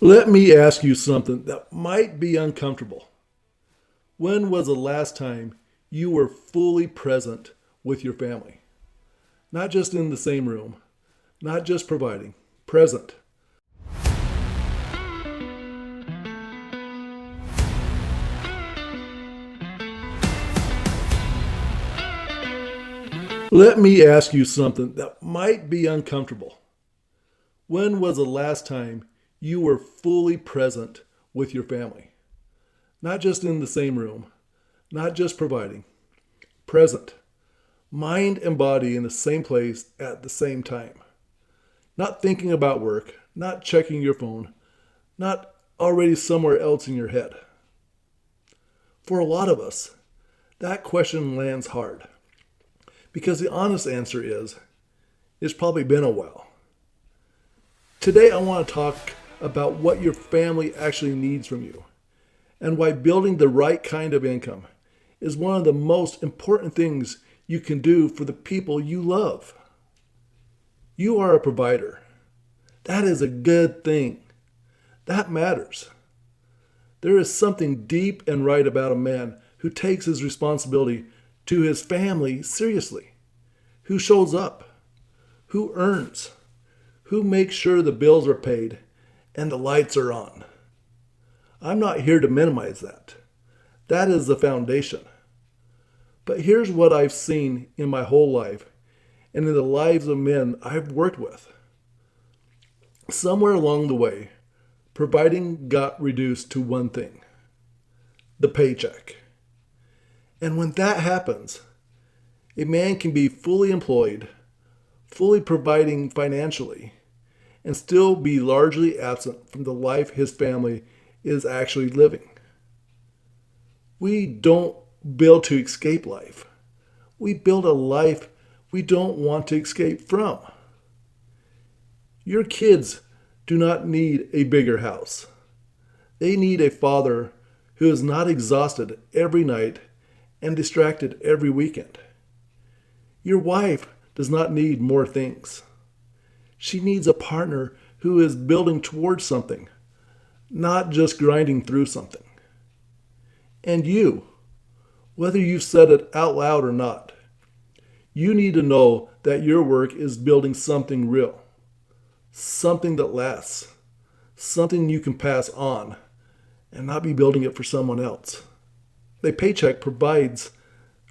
Let me ask you something that might be uncomfortable. When was the last time you were fully present with your family? Not just in the same room, not just providing, present. Let me ask you something that might be uncomfortable. When was the last time you were fully present with your family? Not just in the same room, not just providing, present. Mind and body in the same place at the same time. Not thinking about work, not checking your phone, not already somewhere else in your head. For a lot of us, that question lands hard because the honest answer is it's probably been a while. Today, I want to talk about what your family actually needs from you and why building the right kind of income is one of the most important things you can do for the people you love. You are a provider. That is a good thing. That matters. There is something deep and right about a man who takes his responsibility to his family seriously, who shows up, who earns, who makes sure the bills are paid and the lights are on. I'm not here to minimize that. That is the foundation. But here's what I've seen in my whole life and in the lives of men I've worked with. Somewhere along the way, providing got reduced to one thing: the paycheck. And when that happens, a man can be fully employed, fully providing financially, and still be largely absent from the life his family is actually living. We don't build to escape life. We build a life we don't want to escape from. Your kids do not need a bigger house. They need a father who is not exhausted every night and distracted every weekend. Your wife does not need more things. She needs a partner who is building towards something, not just grinding through something. And you, whether you've said it out loud or not, you need to know that your work is building something real, something that lasts, something you can pass on and not be building it for someone else. A paycheck provides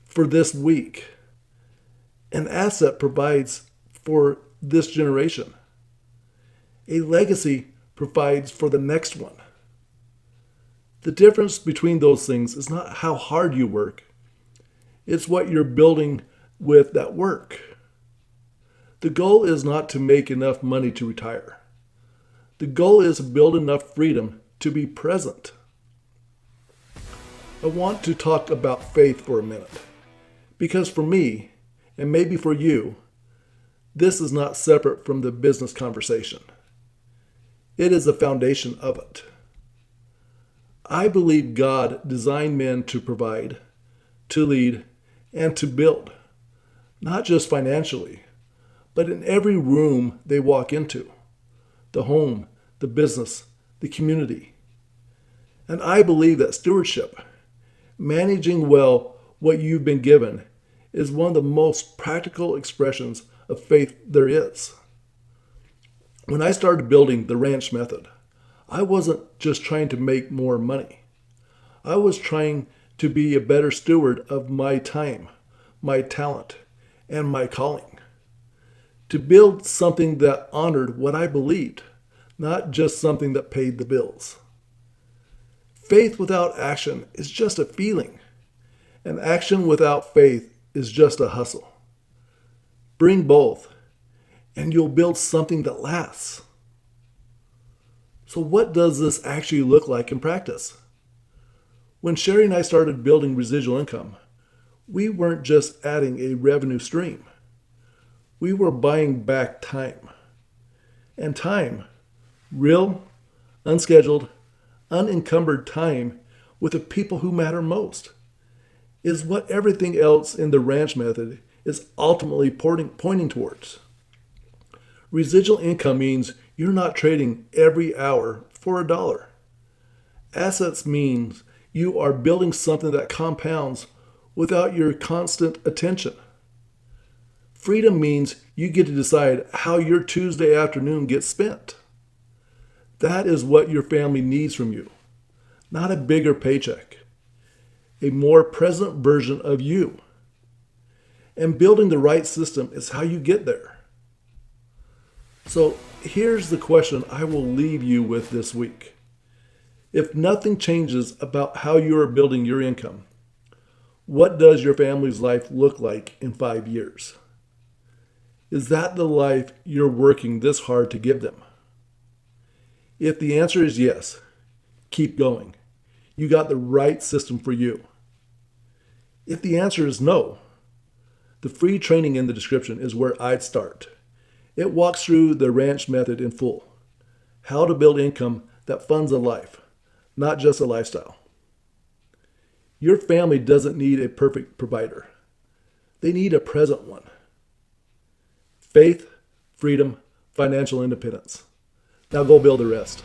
for this week. An asset provides for this generation. A legacy provides for the next one. The difference between those things is not how hard you work. It's what you're building with that work. The goal is not to make enough money to retire. The goal is to build enough freedom to be present. I want to talk about faith for a minute, because for me, and maybe for you, this is not separate from the business conversation. It is the foundation of it. I believe God designed men to provide, to lead, and to build, not just financially, but in every room they walk into: the home, the business, the community. And I believe that stewardship, managing well what you've been given, is one of the most practical expressions of faith there is. When I started building the ranch method, I wasn't just trying to make more money. I was trying to be a better steward of my time, my talent, and my calling. To build something that honored what I believed, not just something that paid the bills. Faith without action is just a feeling, and action without faith is just a hustle. Bring both, and you'll build something that lasts. So what does this actually look like in practice? When Sherry and I started building residual income, we weren't just adding a revenue stream. We were buying back time. And time, real, unscheduled, unencumbered time with the people who matter most, is what everything else in the ranch method is ultimately pointing towards. Residual income means you're not trading every hour for $1. Assets means you are building something that compounds without your constant attention. Freedom means you get to decide how your Tuesday afternoon gets spent. That is what your family needs from you, not a bigger paycheck, a more present version of you. And building the right system is how you get there. So here's the question I will leave you with this week. If nothing changes about how you are building your income, what does your family's life look like in 5 years? Is that the life you're working this hard to give them? If the answer is yes, keep going. You got the right system for you. If the answer is no, the free training in the description is where I'd start. It walks through the R.A.N.C.H method in full. How to build income that funds a life, not just a lifestyle. Your family doesn't need a perfect provider. They need a present one. Faith, freedom, financial independence. Now go build the rest.